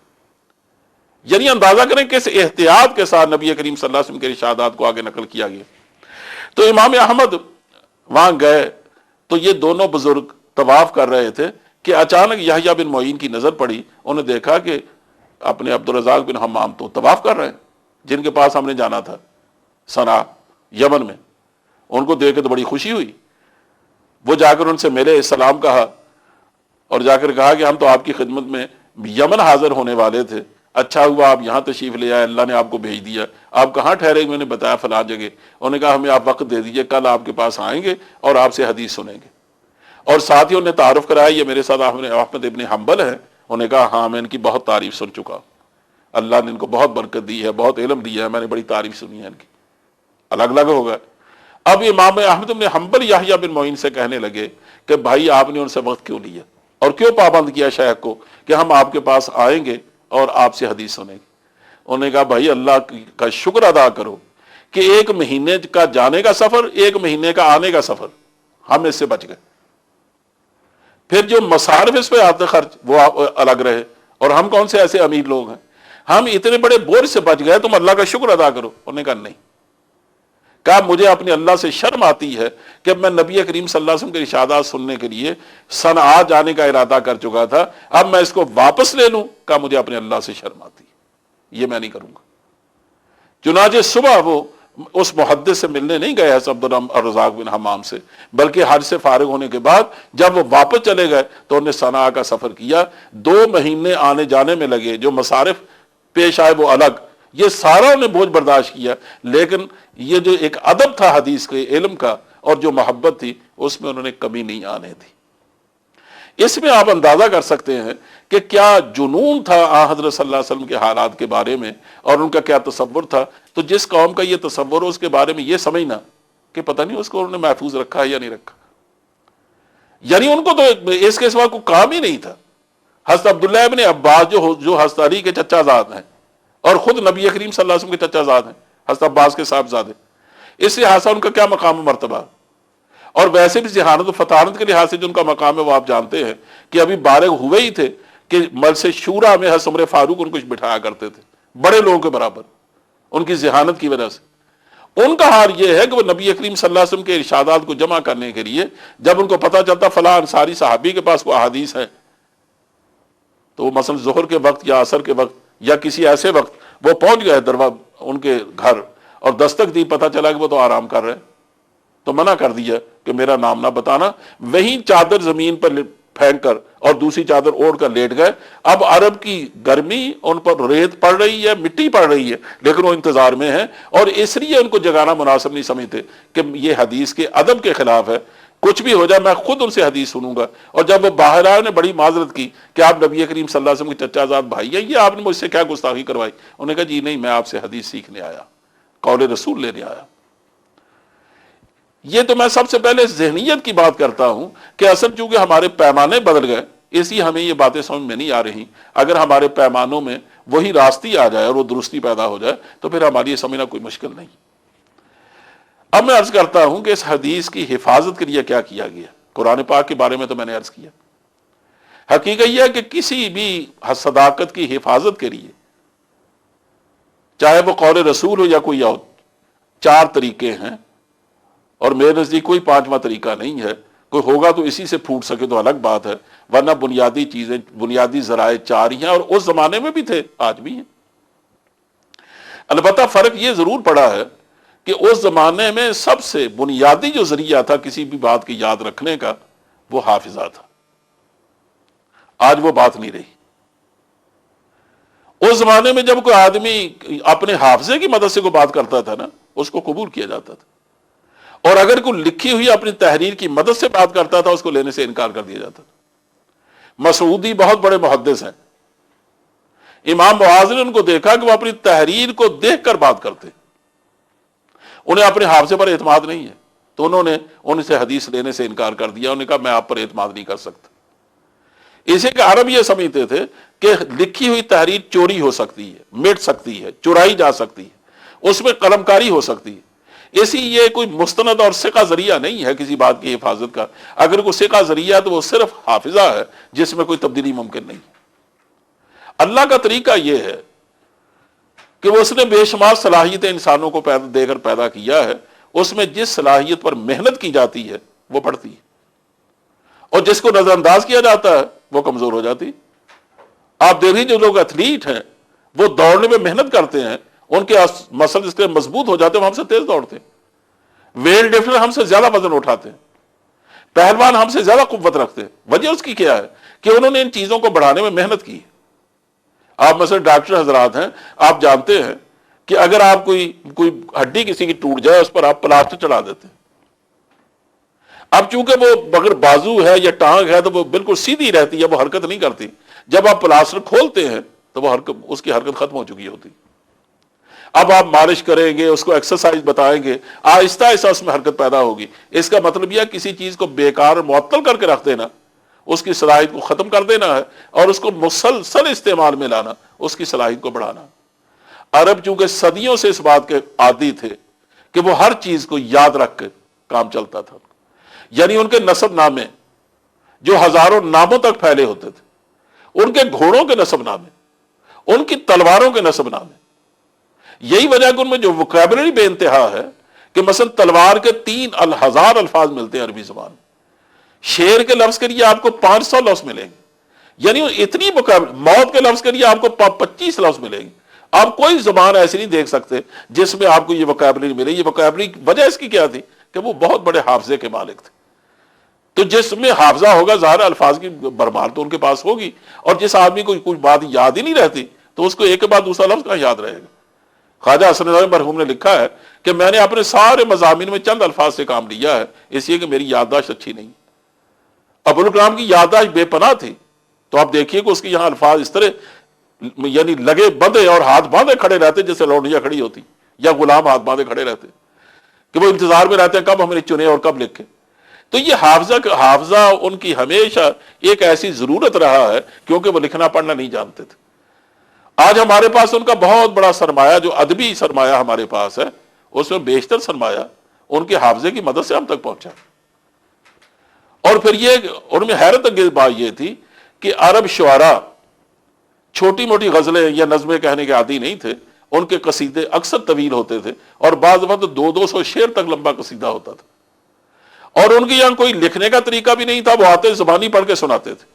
یعنی اندازہ کریں کس احتیاط کے ساتھ نبی کریم صلی اللہ علیہ وسلم کے ارشادات کو آگے نقل کیا گیا۔ تو امام احمد وہاں گئے تو یہ دونوں بزرگ طواف کر رہے تھے کہ اچانک یحییٰ بن معین کی نظر پڑی، انہوں نے دیکھا کہ اپنے عبدالرزاق بن حمام تو طواف کر رہے ہیں، جن کے پاس ہم نے جانا تھا صنعاء یمن میں۔ ان کو دیکھ کے تو بڑی خوشی ہوئی، وہ جا کر ان سے ملے، سلام کہا، اور جا کر کہا کہ ہم تو آپ کی خدمت میں یمن حاضر ہونے والے تھے، اچھا ہوا آپ یہاں تشریف لے آئے، اللہ نے آپ کو بھیج دیا، آپ کہاں ٹھہرے؟ میں نے بتایا فلاں جگہ۔ انہوں نے کہا ہمیں آپ وقت دے دیجئے، کل آپ کے پاس آئیں گے اور آپ سے حدیث سنیں گے۔ اور ساتھ ہی انہوں نے تعارف کرایا، یہ میرے ساتھ احمد ابن حنبل ہیں۔ انہوں نے کہا ہاں میں ان کی بہت تعریف سن چکا ہوں، اللہ نے ان کو بہت برکت دی ہے، بہت علم دیا ہے، میں نے بڑی تعریف سنی ہے ان کی۔ الگ الگ ہو گئے۔ اب امام احمد بن حنبل یحییٰ بن معین سے کہنے لگے کہ بھائی آپ نے ان سے وقت کیوں لیا اور کیوں پابند کیا شیخ کو کہ ہم آپ کے پاس آئیں گے اور آپ سے حدیث سنیں گے؟ انہوں نے کہا بھائی اللہ کا شکر ادا کرو کہ 1 مہینے کا جانے کا سفر، 1 مہینے کا آنے کا سفر، ہم اس سے بچ گئے۔ پھر جو مصارف اس پہ آتے خرچ وہ الگ رہے، اور ہم کون سے ایسے امیر لوگ ہیں، ہم اتنے بڑے بورج سے بچ گئے، تم اللہ کا شکر ادا کرو۔ انہوں نے کہا نہیں، کہا مجھے اپنے اللہ سے شرم آتی ہے کہ میں نبی کریم صلی اللہ علیہ وسلم کے ارشادات سننے کے لیے صنعاء جانے کا ارادہ کر چکا تھا، اب میں اس کو واپس لے لوں؟ کہا مجھے اپنے اللہ سے شرم آتی ہے، یہ میں نہیں کروں گا۔ چنانچہ صبح وہ اس محدث سے ملنے نہیں گئے حضرت عبدالرزاق بن حمام سے، بلکہ حج سے فارغ ہونے کے بعد جب وہ واپس چلے گئے تو انہوں نے صنعاء کا سفر کیا۔ 2 مہینے آنے جانے میں لگے، جو مصارف پیش آئے وہ الگ، یہ سارا انہوں نے بوجھ برداشت کیا، لیکن یہ جو ایک ادب تھا حدیث کے علم کا اور جو محبت تھی اس میں انہوں نے کمی نہیں آنے دی۔ اس میں آپ اندازہ کر سکتے ہیں کہ کیا جنون تھا آن حضرت صلی اللہ علیہ وسلم کے حالات کے بارے میں اور ان کا کیا تصور تھا۔ تو جس قوم کا یہ تصور ہو اس کے بارے میں یہ سمجھنا کہ پتہ نہیں اس کو انہوں نے محفوظ رکھا ہے یا نہیں رکھا، یعنی ان کو تو اس کے سوا کوئی کام ہی نہیں تھا۔ حضرت عبداللہ ابن عباس جو حضرت علی کے چچا زاد ہیں اور خود نبی کریم صلی اللہ علیہ وسلم کے چچا زاد ہیں، حضرت عباس کے صاحبزادے، اس لحاظ سے ان کا کیا مقام و مرتبہ، اور ویسے بھی ذہانت و فطانت کے لحاظ سے جو ان کا مقام ہے وہ آپ جانتے ہیں کہ ابھی بالغ ہوئے ہی تھے کہ مجلس شورا میں حضرت عمر فاروق ان کو بٹھایا کرتے تھے بڑے لوگوں کے برابر، ان کی ذہانت کی وجہ سے۔ ان کا حال یہ ہے کہ وہ نبی کریم صلی اللہ علیہ وسلم کے ارشادات کو جمع کرنے کے لیے جب ان کو پتہ چلتا فلاں انصاری صحابی کے پاس وہ احادیث ہے، تو وہ مثلا ظہر کے وقت یا عصر کے وقت یا کسی ایسے وقت وہ پہنچ گئے ان کے گھر اور دستک دی، پتہ چلا کہ وہ تو آرام کر رہے ہیں، تو منع کر دیا کہ میرا نام نہ بتانا۔ وہیں چادر زمین پر پھینک کر اور دوسری چادر اوڑھ کر لیٹ گئے۔ اب عرب کی گرمی، ان پر ریت پڑ رہی ہے، مٹی پڑ رہی ہے، لیکن وہ انتظار میں ہیں، اور اس لیے ان کو جگانا مناسب نہیں سمجھتے کہ یہ حدیث کے ادب کے خلاف ہے، کچھ بھی ہو جائے میں خود ان سے حدیث سنوں گا۔ اور جب وہ باہر آئے نے بڑی معذرت کی کہ آپ نبی کریم صلی اللہ علیہ وسلم کے چچا زاد بھائی ہیں، یہ آپ نے مجھ سے کیا گستاخی کروائی؟ انہوں نے کہا جی نہیں، میں آپ سے حدیث سیکھنے آیا، قول رسول لینے آیا۔ یہ تو میں سب سے پہلے ذہنیت کی بات کرتا ہوں کہ اصل چونکہ ہمارے پیمانے بدل گئے، اس لیے ہمیں یہ باتیں سمجھ میں نہیں آ رہی۔ اگر ہمارے پیمانوں میں وہی راستی آ جائے اور وہ درستی پیدا ہو جائے تو پھر ہماری یہ سمجھنا کوئی مشکل نہیں۔ اب میں عرض کرتا ہوں کہ اس حدیث کی حفاظت کے لیے کیا کیا گیا۔ قرآن پاک کے بارے میں تو میں نے عرض کیا، حقیقت یہ ہے کہ کسی بھی صداقت کی حفاظت کے لیے، چاہے وہ قول رسول ہو یا کوئی اور، 4 طریقے ہیں، اور میرے نزدیک کوئی 5واں طریقہ نہیں ہے۔ کوئی ہوگا تو اسی سے پھوٹ سکے تو الگ بات ہے، ورنہ بنیادی چیزیں، بنیادی ذرائع 4 ہی ہیں، اور اس زمانے میں بھی تھے، آج بھی ہیں۔ البتہ فرق یہ ضرور پڑا ہے کہ اس زمانے میں سب سے بنیادی جو ذریعہ تھا کسی بھی بات کی یاد رکھنے کا وہ حافظہ تھا، آج وہ بات نہیں رہی۔ اس زمانے میں جب کوئی آدمی اپنے حافظے کی مدد سے کوئی بات کرتا تھا نا، اس کو قبول کیا جاتا تھا، اور اگر کوئی لکھی ہوئی اپنی تحریر کی مدد سے بات کرتا تھا اس کو لینے سے انکار کر دیا جاتا تھا۔ مسعودی بہت بڑے محدث ہیں، امام معاذ نے ان کو دیکھا کہ وہ اپنی تحریر کو دیکھ کر بات کرتے، انہیں اپنے حافظے پر اعتماد نہیں ہے، تو انہوں نے ان سے حدیث لینے سے انکار کر دیا۔ انہوں نے کہا میں آپ پر اعتماد نہیں کر سکتا۔ اسی کے عرب یہ سمجھتے تھے کہ لکھی ہوئی تحریر چوری ہو سکتی ہے، مٹ سکتی ہے، چرائی جا سکتی ہے، اس میں قلم کاری ہو سکتی ہے، اسی یہ کوئی مستند اور ثقہ ذریعہ نہیں ہے کسی بات کی حفاظت کا۔ اگر کوئی ثقہ ذریعہ ہے تو وہ صرف حافظہ ہے جس میں کوئی تبدیلی ممکن نہیں ہے۔ اللہ کا طریقہ یہ ہے کہ وہ اس نے بے شمار صلاحیتیں انسانوں کو دے کر پیدا کیا ہے، اس میں جس صلاحیت پر محنت کی جاتی ہے وہ بڑھتی ہے، اور جس کو نظر انداز کیا جاتا ہے وہ کمزور ہو جاتی. آپ دیکھیں جو لوگ ایتھلیٹ ہیں وہ دوڑنے میں محنت کرتے ہیں، ان کے مسل اس کے مضبوط ہو جاتے ہیں، وہ ہم سے تیز دوڑتے ہیں. ویٹ لفٹر ہم سے زیادہ وزن اٹھاتے ہیں، پہلوان ہم سے زیادہ قوت رکھتے ہیں. وجہ اس کی کیا ہے کہ انہوں نے ان چیزوں کو بڑھانے میں محنت کی. آپ مثلا ڈاکٹر حضرات ہیں، آپ جانتے ہیں کہ اگر آپ کوئی ہڈی کسی کی ٹوٹ جائے اس پر آپ پلاسٹر چڑھا دیتے ہیں. اب چونکہ وہ اگر بازو ہے یا ٹانگ ہے تو وہ بالکل سیدھی رہتی ہے، وہ حرکت نہیں کرتی. جب آپ پلاسٹر کھولتے ہیں تو وہ اس کی حرکت ختم ہو چکی ہوتی. اب آپ مالش کریں گے، اس کو ایکسرسائز بتائیں گے، آہستہ آہستہ اس میں حرکت پیدا ہوگی. اس کا مطلب یہ کسی چیز کو بیکار اور معطل کر کے رکھ دینا، اس کی صلاحیت کو ختم کر دینا ہے، اور اس کو مسلسل استعمال میں لانا، اس کی صلاحیت کو بڑھانا. عرب چونکہ صدیوں سے اس بات کے عادی تھے کہ وہ ہر چیز کو یاد رکھ کے کام چلتا تھا. یعنی ان کے نسب نامے جو ہزاروں ناموں تک پھیلے ہوتے تھے، ان کے گھوڑوں کے نسب نامے، ان کی تلواروں کے نسب نامے. یہی وجہ کہ ان میں جو وکیبلری بے انتہا ہے کہ مثلا تلوار کے 3,000 الفاظ ملتے ہیں عربی زبان میں. شیر کے لفظ کے لیے آپ کو 500 لفظ ملیں گے. یعنی اتنی موت کے لفظ کے لیے آپ کو 25 لفظ ملیں گے. آپ کوئی زبان ایسی نہیں دیکھ سکتے جس میں آپ کو یہ وکیبلری ملے. یہ وکیبلری وجہ اس کی کیا تھی کہ وہ بہت بڑے حافظے کے مالک تھے. تو جس میں حافظہ ہوگا ظاہر الفاظ کی بھرمار تو ان کے پاس ہوگی، اور جس آدمی کو کوئی بات یاد ہی نہیں رہتی تو اس کو ایک کے بعد دوسرا لفظ کہاں یاد رہے گا. خواجہ حسن نظامی مرحوم نے لکھا ہے کہ میں نے اپنے سارے مضامین میں چند الفاظ سے کام لیا ہے، اس لیے کہ میری یادداشت اچھی نہیں. ابوالکلام کی یادداشت بے پناہ تھی، تو آپ دیکھیے کہ اس کے یہاں الفاظ اس طرح یعنی لگے بندھے اور ہاتھ باندھے کھڑے رہتے جیسے لونڈیاں کھڑی ہوتی یا غلام ہاتھ باندھے کھڑے رہتے کہ وہ انتظار میں رہتے ہیں کب ہمیں چنے اور کب لکھے. تو یہ حافظہ ان کی ہمیشہ ایک ایسی ضرورت رہا ہے کیونکہ وہ لکھنا پڑھنا نہیں جانتے تھے. آج ہمارے پاس ان کا بہت بڑا سرمایہ جو ادبی سرمایہ ہمارے پاس ہے، اس میں بیشتر سرمایہ ان کے حافظے کی مدد سے ہم تک پہنچا. اور پھر یہ ان میں حیرت انگیز بات یہ تھی کہ عرب شعراء چھوٹی موٹی غزلیں یا نظمیں کہنے کے عادی نہیں تھے. ان کے قصیدے اکثر طویل ہوتے تھے اور بعض وقت 200 شعر تک لمبا قصیدہ ہوتا تھا. اور ان کے یہاں کوئی لکھنے کا طریقہ بھی نہیں تھا، وہ آتے زبانی پڑھ کے سناتے تھے.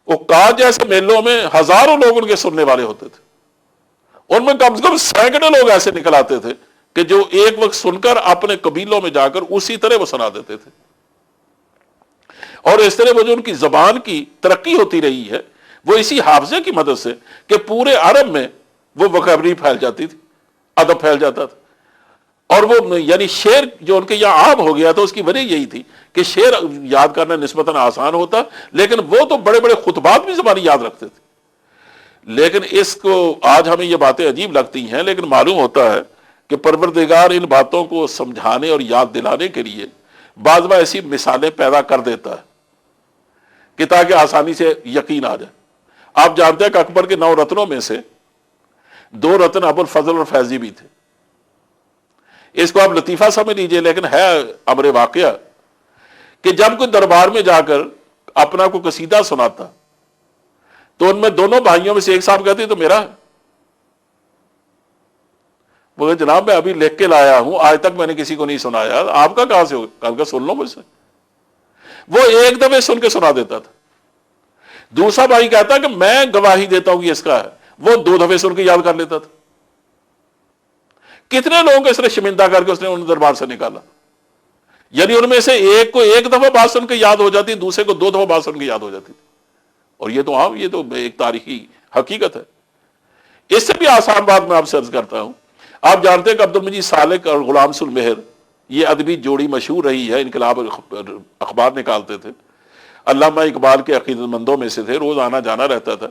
عکاظ جیسے میلوں میں ہزاروں لوگ ان کے سننے والے ہوتے تھے. ان میں کم سے کم سینکڑے لوگ ایسے نکل آتے تھے کہ جو ایک وقت سن کر اپنے قبیلوں میں جا کر اسی طرح وہ سنا دیتے تھے. اور اس طرح وہ جو ان کی زبان کی ترقی ہوتی رہی ہے وہ اسی حافظے کی مدد سے کہ پورے عرب میں وہ وکیبلری پھیل جاتی تھی، ادب پھیل جاتا تھا. اور وہ یعنی شعر جو ان کے یہاں عام ہو گیا تھا اس کی وجہ یہی تھی کہ شعر یاد کرنا نسبتاً آسان ہوتا، لیکن وہ تو بڑے بڑے خطبات بھی زبانی یاد رکھتے تھے. لیکن اس کو آج ہمیں یہ باتیں عجیب لگتی ہیں، لیکن معلوم ہوتا ہے کہ پروردگار ان باتوں کو سمجھانے اور یاد دلانے کے لیے بعض بار ایسی مثالیں پیدا کر دیتا ہے کہ تاکہ آسانی سے یقین آ جائے. آپ جانتے ہیں کہ اکبر کے 9 رتنوں میں سے 2 رتن ابو الفضل اور فیضی بھی تھے. اس کو آپ لطیفہ سمجھ لیجئے، لیکن ہے امر واقعہ کہ جب کوئی دربار میں جا کر اپنا کوئی قصیدہ سناتا تو ان میں دونوں بھائیوں میں سے ایک صاحب کہتے تو میرا ہے. وہ جناب میں ابھی لکھ کے لایا ہوں، آج تک میں نے کسی کو نہیں سنایا، آپ کا کہاں سے ہوگا؟ کل کا سن لو مجھ سے. وہ ایک دفعہ سن کے سنا دیتا تھا. دوسرا بھائی کہتا کہ میں گواہی دیتا ہوں کہ اس کا ہے، وہ 2 دفعے سن کے یاد کر لیتا تھا. کتنے لوگوں کو اس نے شرمندہ کر کے اس نے ان دربار سے نکالا. یعنی ان میں سے ایک کو ایک دفعہ بات سن کے یاد ہو جاتی، دوسرے کو 2 دفعہ بات سن کے یاد ہو جاتی. اور یہ تو عام، یہ تو ایک تاریخی حقیقت ہے. اس سے بھی آسان بات میں آپ سے عرض کرتا ہوں. آپ جانتے ہیں کہ عبد المجید سالک اور غلام سل مہر یہ ادبی جوڑی مشہور رہی ہے، انقلاب اخبار نکالتے تھے. علامہ اقبال کے عقیدت مندوں میں سے تھے، روز آنا جانا رہتا تھا.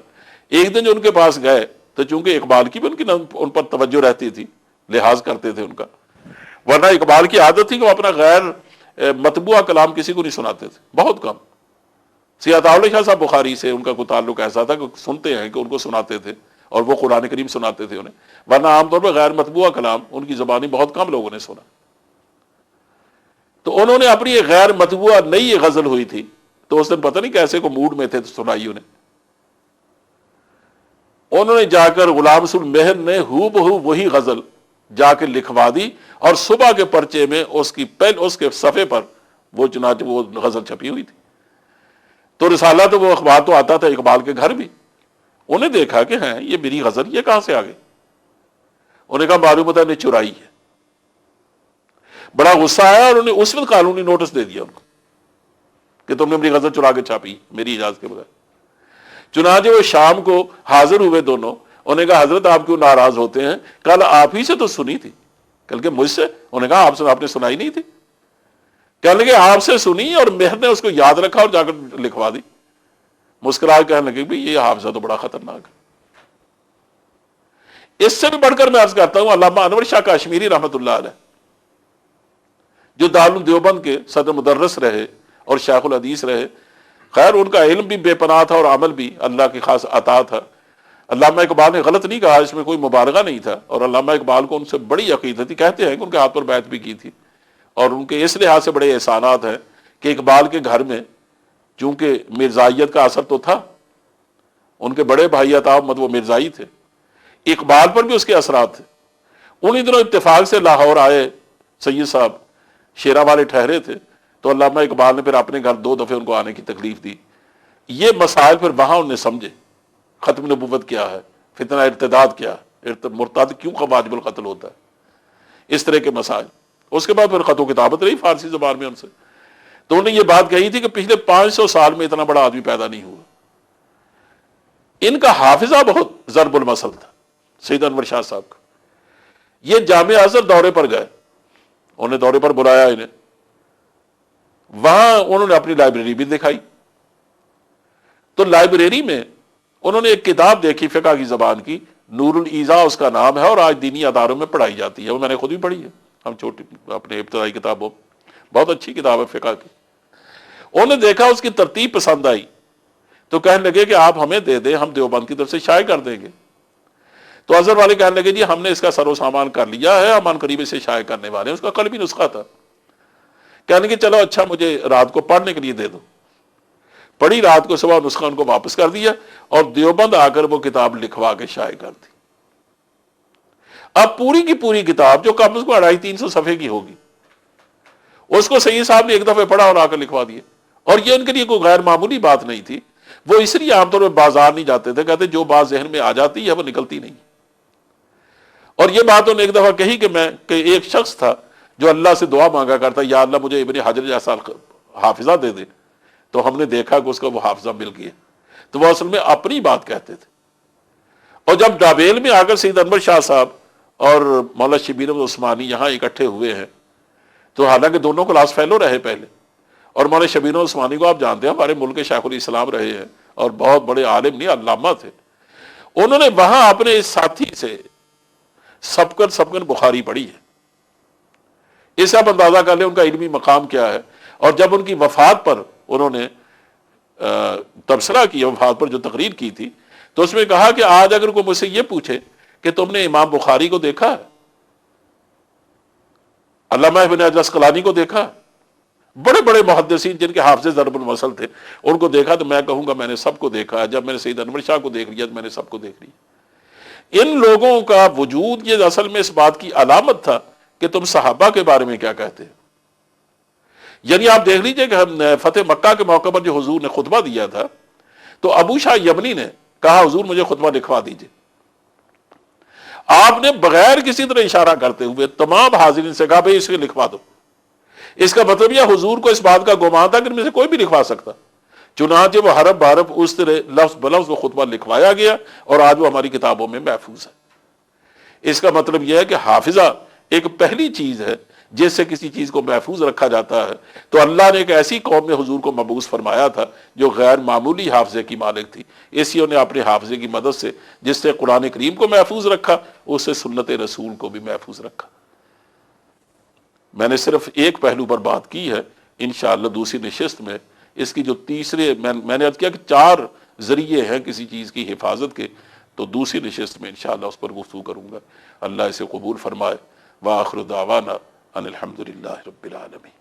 ایک دن جو ان کے پاس گئے تو چونکہ اقبال کی بھی ان پر توجہ رہتی تھی، لحاظ کرتے تھے ان کا، ورنہ اقبال کی عادت تھی کہ وہ اپنا غیر مطبوعہ کلام کسی کو نہیں سناتے تھے، بہت کم. سید عطاءاللہ شاہ صاحب بخاری سے ان کا کوئی تعلق ایسا تھا کہ سنتے ہیں کہ ان کو سناتے تھے اور وہ قرآن کریم سناتے تھے انہیں، ورنہ عام طور پر غیر مطبوعہ کلام ان کی زبانی بہت کم لوگوں نے سنا. تو انہوں نے اپنی ایک غیر مطبوعہ نئی غزل ہوئی تھی، تو اس دن پتہ نہیں کیسے کو موڈ میں تھے تو سنائی انہوں نے جا کر غلام سل مہر نے ہو بہو وہی غزل جا کے لکھوا دی، اور صبح کے پرچے میں اس کے صفحے پر وہ چنانچہ وہ غزل چھپی ہوئی تھی۔ تو رسالہ تو وہ اخبار تو آتا تھا اقبال کے گھر بھی، انہیں دیکھا کہ ہیں یہ میری غزل یہ کہاں سے آ گئی، انہیں کہا معلوم ہوتا ہے نے چرائی ہے۔ بڑا غصہ آیا اور انہیں اس وقت قانونی نوٹس دے دیا ان کو کہ تم نے میری غزل چرا کے چھاپی میری اجازت کے بغیر۔ چنانچہ وہ شام کو حاضر ہوئے دونوں، انہیں کہا حضرت آپ کیوں ناراض ہوتے ہیں؟ کل آپ ہی سے تو سنی تھی۔ کل کہ مجھ سے؟ انہیں کہا آپ نے سنائی نہیں تھی؟ کہنے لگے آپ سے سنی اور مہر نے اس کو یاد رکھا اور جا کر لکھوا دی۔ مسکرا کے کہنے لگے بھی یہ حافظہ تو بڑا خطرناک ہے۔ اس سے بھی بڑھ کر میں عرض کرتا ہوں علامہ انور شاہ کاشمیری رحمۃ اللہ علیہ، جو دارالعلوم دیوبند کے صدر مدرس رہے اور شیخ الحدیث رہے، خیر ان کا علم بھی بے پناہ تھا اور عمل بھی اللہ کی خاص عطا تھا۔ علامہ اقبال نے غلط نہیں کہا، اس میں کوئی مبالغہ نہیں تھا، اور علامہ اقبال کو ان سے بڑی عقیدت تھی، کہتے ہیں کہ ان کے ہاتھ پر بیعت بھی کی تھی، اور ان کے اس لحاظ سے بڑے احسانات ہیں کہ اقبال کے گھر میں چونکہ مرزائیت کا اثر تو تھا، ان کے بڑے بھائی عطا احمد وہ مرزائی تھے، اقبال پر بھی اس کے اثرات تھے۔ انہی دنوں اتفاق سے لاہور آئے سید صاحب، شیرا والے ٹھہرے تھے، تو علامہ اقبال نے پھر اپنے گھر 2 دفعے ان کو آنے کی تکلیف دی۔ یہ مسائل پھر وہاں انہوں نے سمجھے، ختم نبوت کیا ہے، فتنہ ارتداد کیا ہے، مرتد کیوں واجب القتل ہوتا ہے، اس طرح کے مسائل۔ اس کے بعد پھر خط و کتابت رہی فارسی زبان میں ان سے، تو انہوں نے یہ بات کہی تھی کہ پچھلے 500 سال میں اتنا بڑا آدمی پیدا نہیں ہوا۔ ان کا حافظہ بہت ضرب المثل تھا سید انور شاہ صاحب کا۔ یہ جامع ازہر دورے پر گئے، انہیں دورے پر بلایا انہیں، وہاں انہوں نے اپنی لائبریری بھی دکھائی، تو لائبریری میں انہوں نے ایک کتاب دیکھی فقہ کی زبان کی، نور الایضاح اس کا نام ہے، اور آج دینی اداروں میں پڑھائی جاتی ہے، وہ میں نے خود بھی پڑھی ہے، ہم چھوٹی اپنے ابتدائی کتابوں، بہت اچھی کتاب ہے فقہ کی۔ انہوں نے دیکھا اس کی ترتیب پسند آئی، تو کہنے لگے کہ آپ ہمیں دے دیں، ہم دیوبند کی طرف سے شائع کر دیں گے۔ تو ازہر والے کہنے لگے جی ہم نے اس کا سر و سامان کر لیا ہے، ہم قریب سے شائع کرنے والے ہیں، اس کا قلمی نسخہ تھا۔ کہنے لگے چلو اچھا مجھے رات کو پڑھنے کے لیے دے دو۔ پڑھی رات کو، صبح نسخہ ان کو واپس کر دیا، اور دیوبند آ کر وہ کتاب لکھوا کے شائع کر دی۔ اب پوری کی پوری کتاب جو کم از کم 250-300 صفحے کی ہوگی، اس کو سید صاحب نے ایک دفعہ پڑھا اور آ کر لکھوا دیا، اور یہ ان کے لیے کوئی غیر معمولی بات نہیں تھی۔ وہ اس لیے عام طور پر بازار نہیں جاتے تھے، کہتے جو بات ذہن میں آ جاتی ہے وہ نکلتی نہیں۔ اور یہ بات انہوں نے ایک دفعہ کہی کہ ایک شخص تھا جو اللہ سے دعا مانگا کرتا، یا اللہ مجھے ابن حجر جیسا حافظہ دے دے، تو ہم نے دیکھا کہ اس کو وہ حافظہ مل گیا۔ تو وہ اصل میں اپنی بات کہتے تھے۔ اور جب ڈابیل میں آ کر سید انور شاہ صاحب اور مولانا شبیر احمد عثمانی یہاں اکٹھے ہوئے ہیں، تو حالانکہ دونوں کلاس فیلو رہے پہلے، اور مولانا شبیر احمد عثمانی کو آپ جانتے ہیں ہمارے ملک کے شیخ الاسلام رہے ہیں، اور بہت بڑے عالم نہیں علامہ تھے، انہوں نے وہاں اپنے اس ساتھی سے سبقن بخاری پڑھی ہے۔ اس آپ اندازہ کر لیں ان کا علمی مقام کیا ہے۔ اور جب ان کی وفات پر انہوں نے تبصرہ کیا، وفات پر جو تقریر کی تھی، تو اس میں کہا کہ آج اگر کوئی مجھ سے یہ پوچھے کہ تم نے امام بخاری کو دیکھا ہے، علامہ ابن حجر عسقلانی کو دیکھا ہے، بڑے بڑے محدثین جن کے حافظ ضرب المثل تھے، ان کو دیکھا، تو میں کہوں گا میں نے سب کو دیکھا ہے۔ جب میں نے سید انور شاہ کو دیکھ لیا تو میں نے سب کو دیکھ لیا۔ ان لوگوں کا وجود یہ اصل میں اس بات کی علامت تھا کہ تم صحابہ کے بارے میں کیا کہتے ہیں۔ یعنی آپ دیکھ لیجئے کہ ہم فتح مکہ کے موقع پر جو حضور نے خطبہ دیا تھا، تو ابو شاہ یمنی نے کہا حضور مجھے خطبہ لکھوا دیجئے۔ آپ نے بغیر کسی طرح اشارہ کرتے ہوئے تمام حاضرین سے کہا بھئی اس کے لکھوا دو۔ اس کا مطلب یہ حضور کو اس بات کا گمان تھا کہ ان میں سے کوئی بھی لکھوا سکتا۔ چنانچہ وہ حرف بحرف اس طرح لفظ بلفظ وہ خطبہ لکھوایا گیا، اور آج وہ ہماری کتابوں میں محفوظ ہے۔ اس کا مطلب یہ ہے کہ حافظہ ایک پہلی چیز ہے جس سے کسی چیز کو محفوظ رکھا جاتا ہے۔ تو اللہ نے ایک ایسی قوم میں حضور کو مبعوث فرمایا تھا جو غیر معمولی حافظے کی مالک تھی، اس لیے انہیں اپنے حافظے کی مدد سے جس سے قرآن کریم کو محفوظ رکھا، اس سے سنت رسول کو بھی محفوظ رکھا۔ میں نے صرف ایک پہلو پر بات کی ہے، انشاءاللہ دوسری نشست میں اس کی جو تیسرے میں نے عرض کیا کہ 4 ذریعے ہیں کسی چیز کی حفاظت کے، تو دوسری نشست میں انشاءاللہ اس پر گفتگو کروں گا۔ اللہ اسے قبول فرمائے۔ وآخر دعوانا ان الحمدللہ رب العالمین۔